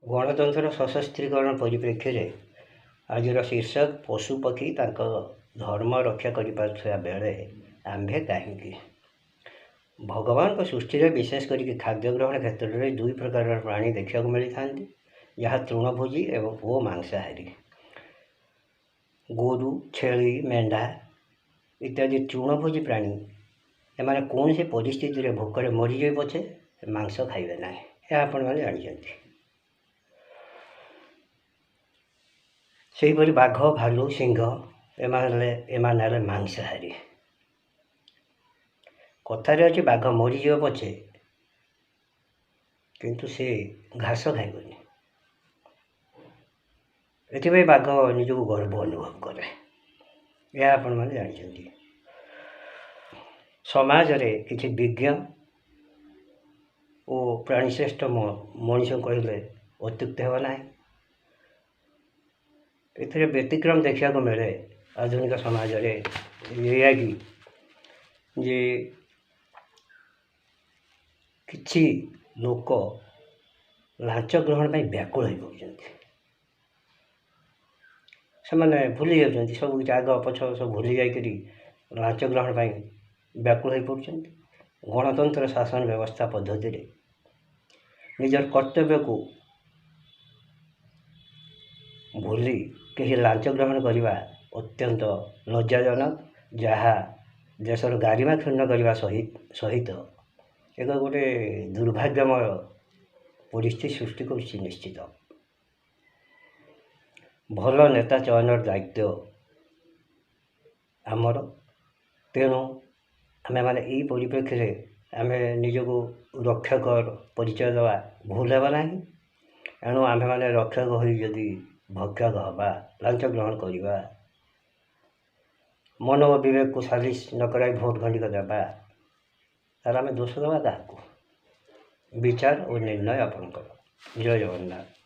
ଗଣତନ୍ତ୍ର ସଶସ୍ତ୍ରୀକରଣ ପରିପ୍ରେକ୍ଷୀରେ ଆଜିର ଶୀର୍ଷକ ପଶୁପକ୍ଷୀ ତାଙ୍କ ଧର୍ମ ରକ୍ଷା କରିପାରୁଥିବା ବେଳେ ଆମ୍ଭେ କାହିଁକି? ଭଗବାନଙ୍କ ସୃଷ୍ଟିରେ ବିଶେଷ କରିକି ଖାଦ୍ୟ ଗ୍ରହଣ କ୍ଷେତ୍ରରେ ଦୁଇ ପ୍ରକାରର ପ୍ରାଣୀ ଦେଖିବାକୁ ମିଳିଥାନ୍ତି, ଯାହା ତୃଣଭୋଜୀ ଓ ମାଂସାହାରୀ। ଗୋରୁ, ଛେଳି, ମେଣ୍ଢା ଇତ୍ୟାଦି ତୃଣଭୋଜୀ ପ୍ରାଣୀ ଏମାନେ କୌଣସି ପରିସ୍ଥିତିରେ ଭୋକରେ ମରିଯିବେ ପଛେ ମାଂସ ଖାଇବେ ନାହିଁ, ଏହା ଆପଣମାନେ ଜାଣିଛନ୍ତି। ସେହିପରି ବାଘ, ଭାଲୁ, ସିଂହ ଏମାନେ ହେଲେ ମାଂସାହାରୀ। କଥାରେ ଅଛି ବାଘ ମରିଯିବ ପଛେ କିନ୍ତୁ ସେ ଘାସ ଖାଇବନି। ଏଥିପାଇଁ ବାଘ ନିଜକୁ ଗର୍ବ ଅନୁଭବ କରେ, ଏହା ଆପଣମାନେ ଜାଣିଛନ୍ତି। ସମାଜରେ କିଛି ବିଜ୍ଞ ଓ ପ୍ରାଣୀଶ୍ରେଷ୍ଠ ମଣିଷ କହିଲେ ଅତ୍ୟୁକ୍ତି ହେବ ନାହିଁ। ଏଥିରେ ବ୍ୟତିକ୍ରମ ଦେଖିବାକୁ ମିଳେ ଆଧୁନିକ ସମାଜରେ ଏଇଆକି ଯେ କିଛି ଲୋକ ଲାଞ୍ଚ ଗ୍ରହଣ ପାଇଁ ବ୍ୟାକୁଳ ହୋଇପଡ଼ୁଛନ୍ତି। ସେମାନେ ଭୁଲି ଯାଉଛନ୍ତି, ସବୁ କିଛି ଆଗ ପଛ ସବୁ ଭୁଲି ଯାଇକରି ଲାଞ୍ଚ ଗ୍ରହଣ ପାଇଁ ବ୍ୟାକୁଳ ହୋଇପଡ଼ୁଛନ୍ତି। ଗଣତନ୍ତ୍ର ଶାସନ ବ୍ୟବସ୍ଥା ପଦ୍ଧତିରେ ନିଜର କର୍ତ୍ତବ୍ୟକୁ ଭୁଲି କେହି ଲାଞ୍ଚ ଗ୍ରହଣ କରିବା ଅତ୍ୟନ୍ତ ଲଜ୍ଜାଜନକ, ଯାହା ଦେଶର ଗାରିମା କ୍ଷୁଣ୍ଣ କରିବା ସହିତ ଏକ ଗୋଟେ ଦୁର୍ଭାଗ୍ୟମୟ ପରିସ୍ଥିତି ସୃଷ୍ଟି କରୁଛି ନିଶ୍ଚିତ। ଭଲ ନେତା ଚୟନର ଦାୟିତ୍ୱ ଆମର, ତେଣୁ ଆମେମାନେ ଏହି ପରିପ୍ରେକ୍ଷୀରେ ଆମେ ନିଜକୁ ରକ୍ଷକ ପରିଚୟ ଦେବା ଭୁଲ ହେବ ନାହିଁ। ଏଣୁ ଆମ୍ଭେମାନେ ରକ୍ଷକ ହୋଇ ଯଦି ଭକ୍ଷକ ହେବା, ଲାଞ୍ଚ ଗ୍ରହଣ କରିବା, ମନ ଓ ବିବେକକୁ ସାଲିସ ନ କରାଇ ଭୋଟ ଖଣ୍ଡିକ ଦେବା, ତାହେଲେ ଆମେ ଦୋଷ ଦେବା କାହାକୁ? ବିଚାର ଓ ନିର୍ଣ୍ଣୟ ଆପଣଙ୍କର। ଜୟ ଜଗନ୍ନାଥ।